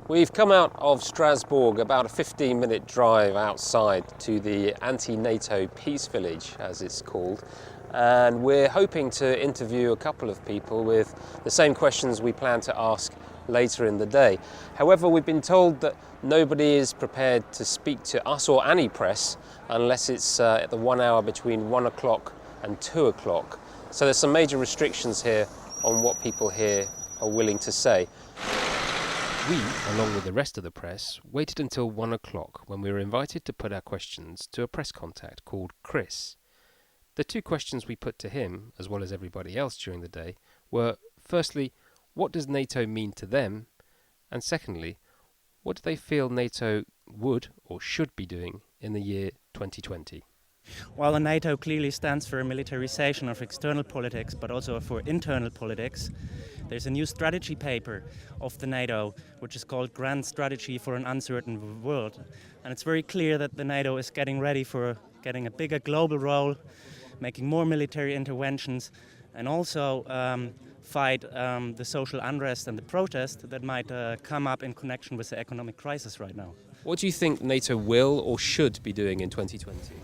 We've come out of Strasbourg, about a 15-minute drive outside to the anti-NATO peace village, as it's called. And we're hoping to interview a couple of people with the same questions we plan to ask later in the day. However, we've been told that nobody is prepared to speak to us or any press unless it's at the 1 hour between 1 o'clock and 2 o'clock. So there's some major restrictions here on what people here are willing to say. We, along with the rest of the press, waited until 1 o'clock when we were invited to put our questions to a press contact called Chris. The two questions we put to him, as well as everybody else during the day, were, firstly, what does NATO mean to them? And secondly, what do they feel NATO would or should be doing in the year 2020? Well, the NATO clearly stands for a militarization of external politics, but also for internal politics. There's a new strategy paper of the NATO, which is called Grand Strategy for an Uncertain World. And it's very clear that the NATO is getting ready for getting a bigger global role, making more military interventions, and also fight the social unrest and the protest that might come up in connection with the economic crisis right now. What do you think NATO will or should be doing in 2020?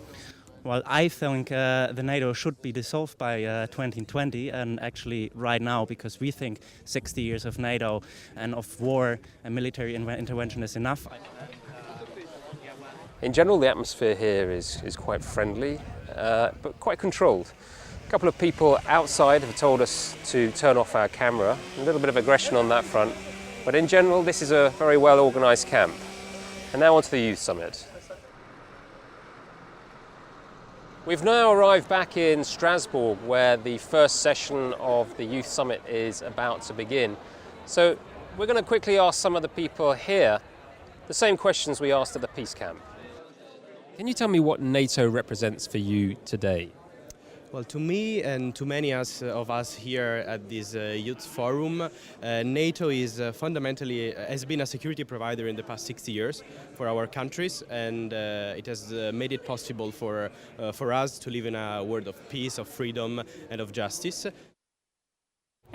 Well, I think the NATO should be dissolved by 2020, and actually right now, because we think 60 years of NATO and of war and military intervention is enough. In general, the atmosphere here is quite friendly, but quite controlled. A couple of people outside have told us to turn off our camera. A little bit of aggression on that front, but in general, this is a very well organised camp. And now on to the Youth Summit. We've now arrived back in Strasbourg, where the first session of the Youth Summit is about to begin. So we're going to quickly ask some of the people here the same questions we asked at the peace camp. Can you tell me what NATO represents for you today? Well, to me and to many of us here at this youth forum, NATO is fundamentally has been a security provider in the past 60 years for our countries, and it has made it possible for us to live in a world of peace, of freedom, and of justice.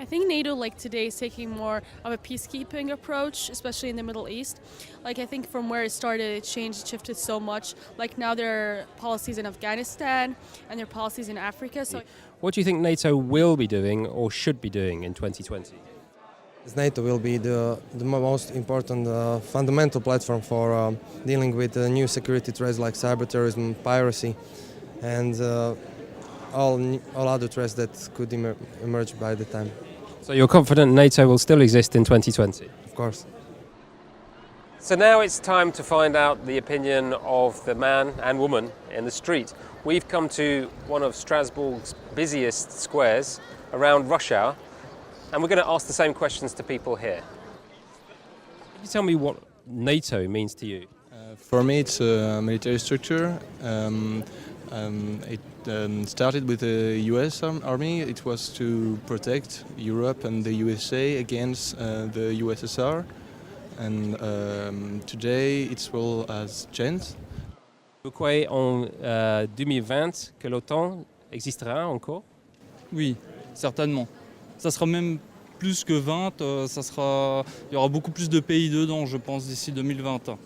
I think NATO, like today, is taking more of a peacekeeping approach, especially in the Middle East. Like, I think from where it started, it changed, shifted so much. Like, now there are policies in Afghanistan and there are policies in Africa. So, what do you think NATO will be doing or should be doing in 2020? NATO will be the most important fundamental platform for dealing with new security threats like cyberterrorism, piracy, and all other threats that could emerge by the time. So you're confident NATO will still exist in 2020? Of course. So now it's time to find out the opinion of the man and woman in the street. We've come to one of Strasbourg's busiest squares around rush hour, and we're going to ask the same questions to people here. Can you tell me what NATO means to you? For me, it's a military structure. It started with the US Army. It was to protect Europe and the USA against the USSR. And today its role has changed. Vous croyez en 2020 que l'OTAN existera encore? Oui, certainement. Ça sera même plus que 20, il y aura beaucoup plus de pays dedans, je pense, d'ici 2020.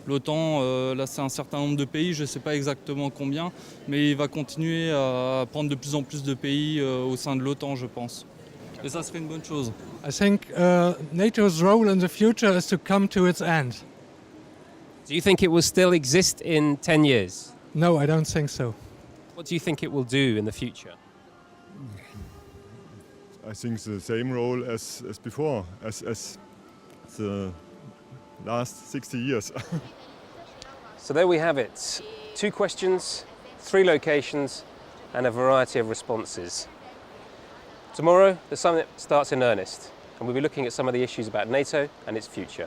L'OTAN, là c'est un certain nombre de pays, je ne sais pas exactement combien, mais il va continuer à prendre de plus en plus de pays au sein de l'OTAN, je pense. Et ça serait une bonne chose. I think NATO's role in the future is to come to its end. Do you think it will still exist in 10 years? No, I don't think so. What do you think it will do in the future? I think the same role as before, as the last 60 years. So there we have it. 2 questions, 3 locations, and a variety of responses. Tomorrow, the summit starts in earnest, and we'll be looking at some of the issues about NATO and its future.